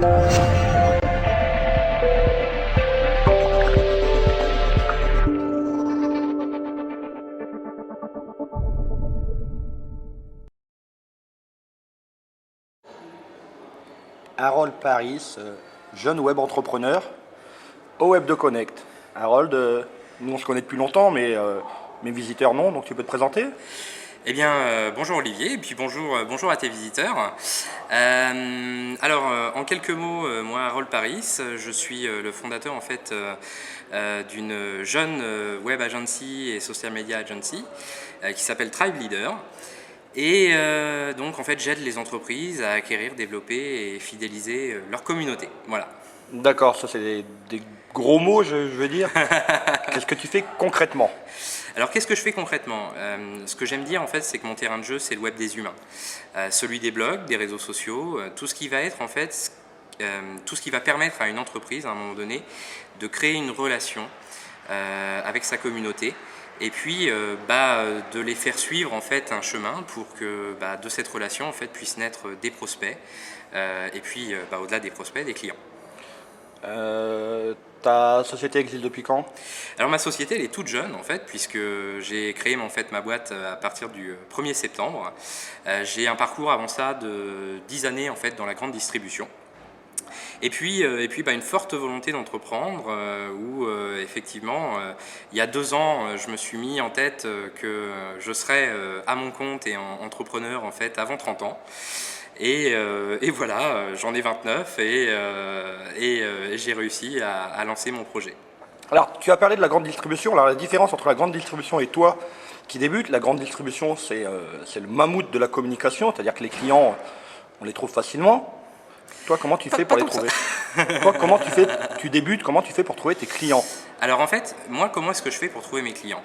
Harold Paris, jeune web entrepreneur au Web de Connect. Harold, nous on se connaît depuis longtemps, mais mes visiteurs non, donc tu peux te présenter? Eh bien, bonjour Olivier, et puis bonjour à tes visiteurs. En quelques mots, moi, Harold Paris, je suis le fondateur en fait d'une jeune web agency et social media agency qui s'appelle Tribe Leader. Et donc, en fait, j'aide les entreprises à acquérir, développer et fidéliser leur communauté. Voilà. D'accord, ça c'est des gros mots, je veux dire. Qu'est-ce que tu fais concrètement? Alors, qu'est-ce que je fais concrètement? Ce que j'aime dire, en fait, c'est que mon terrain de jeu, c'est le web des humains. Celui des blogs, des réseaux sociaux, tout ce qui va être, en fait, tout ce qui va permettre à une entreprise, à un moment donné, de créer une relation avec sa communauté. Et puis de les faire suivre en fait un chemin pour que de cette relation en fait puissent naître des prospects et puis au-delà des prospects, des clients. Ta société existe depuis quand? Alors ma société elle est toute jeune en fait puisque j'ai créé en fait ma boîte à partir du 1er septembre. J'ai un parcours avant ça de 10 années en fait dans la grande distribution. Et puis une forte volonté d'entreprendre où effectivement il y a 2 ans je me suis mis en tête que je serais à mon compte et entrepreneur en fait avant 30 ans. Et voilà, j'en ai 29 et j'ai réussi à lancer mon projet. Alors, tu as parlé de la grande distribution. Alors, la différence entre la grande distribution et toi qui débute, la grande distribution, c'est le mammouth de la communication, c'est-à-dire que les clients, on les trouve facilement. Toi, comment tu fais pour les trouver? Toi, comment tu fais? Tu débutes, comment tu fais pour trouver tes clients? Alors en fait, moi, comment est-ce que je fais pour trouver mes clients?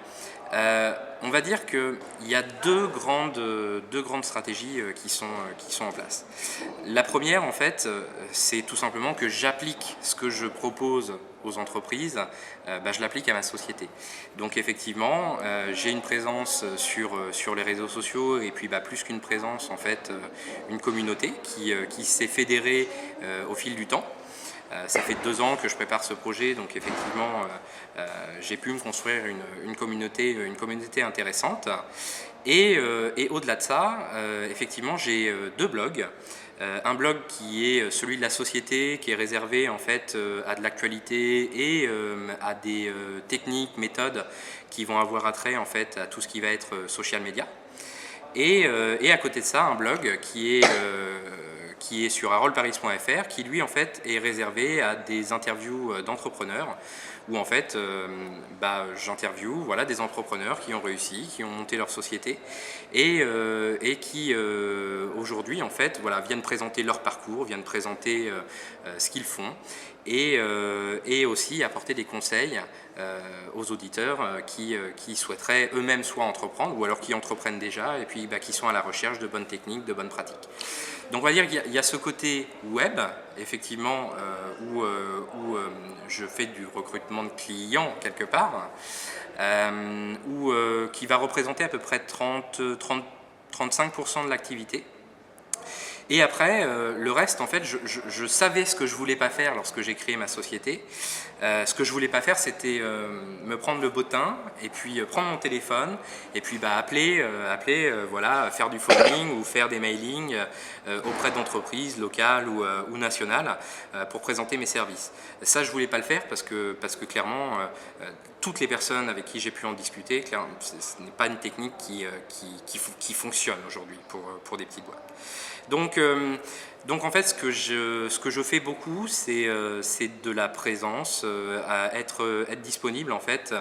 On va dire qu'il y a deux grandes stratégies qui sont en place. La première, en fait, c'est tout simplement que j'applique ce que je propose aux entreprises, je l'applique à ma société. Donc effectivement, j'ai une présence sur les réseaux sociaux et puis plus qu'une présence, en fait, une communauté qui s'est fédérée au fil du temps. Ça fait 2 ans que je prépare ce projet, donc effectivement, j'ai pu me construire une communauté intéressante. Et au-delà de ça, effectivement, j'ai 2 blogs. Un blog qui est celui de la société, qui est réservé en fait à de l'actualité et à des techniques, méthodes qui vont avoir attrait en fait à tout ce qui va être social media. Et à côté de ça, un blog qui est sur haroldparis.fr, qui lui en fait est réservé à des interviews d'entrepreneurs où en fait j'interviewe des entrepreneurs qui ont réussi, qui ont monté leur société et qui aujourd'hui en fait viennent présenter leur parcours, viennent présenter ce qu'ils font et aussi apporter des conseils aux auditeurs qui souhaiteraient eux-mêmes soit entreprendre ou alors qui entreprennent déjà et puis qui sont à la recherche de bonnes techniques, de bonnes pratiques. Donc on va dire qu'il y a ce côté web, effectivement, où je fais du recrutement de clients quelque part, qui va représenter à peu près 35% de l'activité. Et après, le reste, en fait, je savais ce que je voulais pas faire lorsque j'ai créé ma société. Ce que je voulais pas faire, c'était me prendre le bottin et puis prendre mon téléphone et puis appeler, faire du phoning ou faire des mailings auprès d'entreprises locales ou nationales pour présenter mes services. Ça, je voulais pas le faire parce que clairement, toutes les personnes avec qui j'ai pu en discuter, clairement, ce n'est pas une technique qui fonctionne aujourd'hui pour des petites boîtes. Donc en fait, ce que je fais beaucoup, c'est de la présence, à être disponible en fait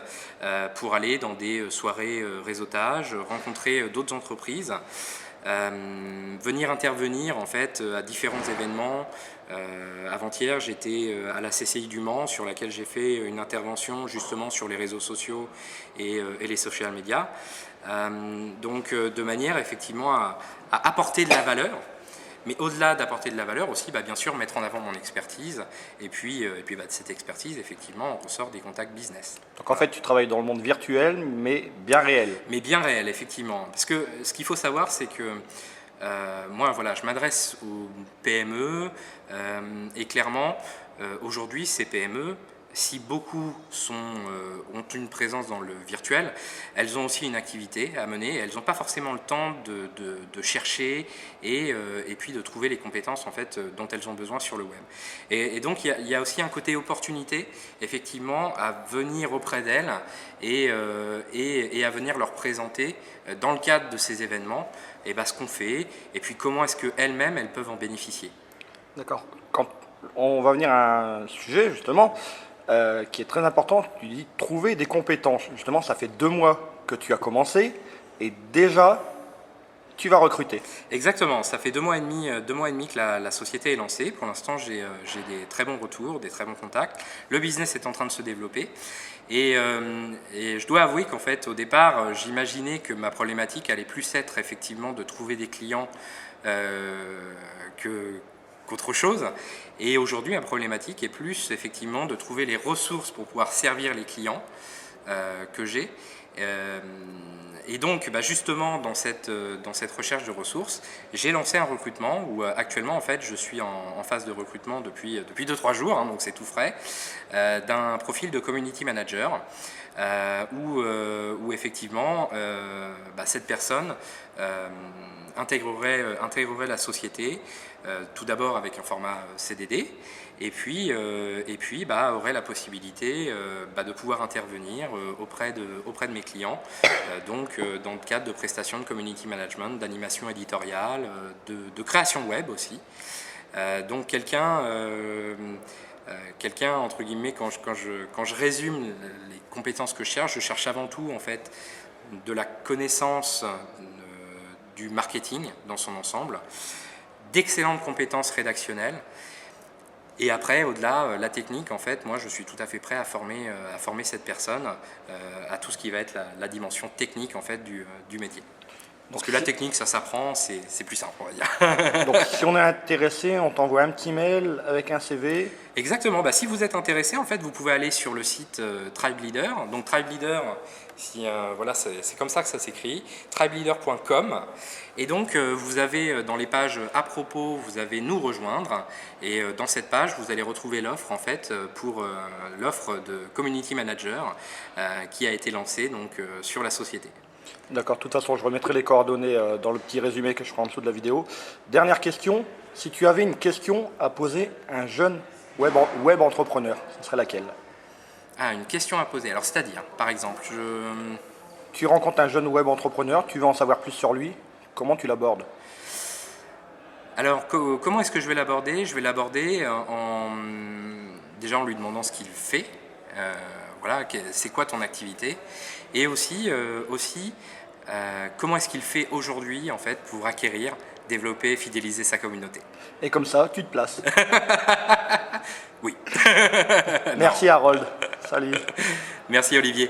pour aller dans des soirées réseautage, rencontrer d'autres entreprises, venir intervenir en fait à différents événements. Avant-hier, j'étais à la CCI du Mans sur laquelle j'ai fait une intervention justement sur les réseaux sociaux et les social media. De manière effectivement à apporter de la valeur. Mais au-delà d'apporter de la valeur aussi, bien sûr, mettre en avant mon expertise. Et puis de cette expertise, effectivement, on ressort des contacts business. Donc en fait, tu travailles dans le monde virtuel, mais bien réel. Mais bien réel, effectivement. Parce que ce qu'il faut savoir, c'est que moi, voilà, je m'adresse aux PME et clairement, aujourd'hui, ces PME, si beaucoup ont une présence dans le virtuel, elles ont aussi une activité à mener. Elles n'ont pas forcément le temps de chercher et puis de trouver les compétences en fait, dont elles ont besoin sur le web. Et donc il y a aussi un côté opportunité, effectivement, à venir auprès d'elles et à venir leur présenter, dans le cadre de ces événements, ce qu'on fait et puis comment est-ce qu'elles-mêmes elles peuvent en bénéficier. D'accord. Quand on va venir à un sujet, justement, qui est très important, tu dis trouver des compétences. Justement, ça fait 2 mois que tu as commencé et déjà, tu vas recruter. Exactement, ça fait 2 mois et demi que la société est lancée. Pour l'instant, j'ai des très bons retours, des très bons contacts. Le business est en train de se développer. Et je dois avouer qu'en fait, au départ, j'imaginais que ma problématique allait plus être effectivement de trouver des clients qu'autre chose. Et aujourd'hui, ma problématique est plus effectivement de trouver les ressources pour pouvoir servir les clients que j'ai. Et donc, justement, dans cette recherche de ressources, j'ai lancé un recrutement où actuellement, en fait, je suis en phase de recrutement depuis 2-3 jours, hein, donc c'est tout frais, d'un profil de community manager où effectivement, cette personne intégrerait la société, tout d'abord avec un format CDD, et puis aurait la possibilité de pouvoir intervenir auprès de mes clients, donc dans le cadre de prestations de community management, d'animation éditoriale, de création web aussi. Donc quelqu'un entre guillemets, quand je résume les compétences que je cherche avant tout en fait de la connaissance du marketing dans son ensemble, d'excellentes compétences rédactionnelles. Et après, au-delà, la technique, en fait, moi, je suis tout à fait prêt à former cette personne à tout ce qui va être la dimension technique, en fait, du métier. Parce que la technique, ça s'apprend, c'est plus simple, on va dire. Donc, si on est intéressé, on t'envoie un petit mail avec un CV. Exactement. Si vous êtes intéressé, en fait, vous pouvez aller sur le site Tribe Leader. Donc, Tribe Leader, voilà, c'est comme ça que ça s'écrit, tribeleader.com. Et donc, vous avez dans les pages à propos, vous avez nous rejoindre. Et dans cette page, vous allez retrouver l'offre, en fait, pour l'offre de Community Manager qui a été lancée donc, sur la société. D'accord, de toute façon, je remettrai les coordonnées dans le petit résumé que je ferai en dessous de la vidéo. Dernière question, si tu avais une question à poser à un jeune web entrepreneur, ce serait laquelle? Ah, une question à poser. Alors, c'est-à-dire, par exemple, tu rencontres un jeune web entrepreneur, tu veux en savoir plus sur lui, comment tu l'abordes? Alors, comment est-ce que je vais l'aborder? Je vais l'aborder déjà en lui demandant ce qu'il fait. Voilà, c'est quoi ton activité? Et aussi comment est-ce qu'il fait aujourd'hui en fait pour acquérir, développer, fidéliser sa communauté. Et comme ça, tu te places. Oui. Merci Harold. Salut. Merci Olivier.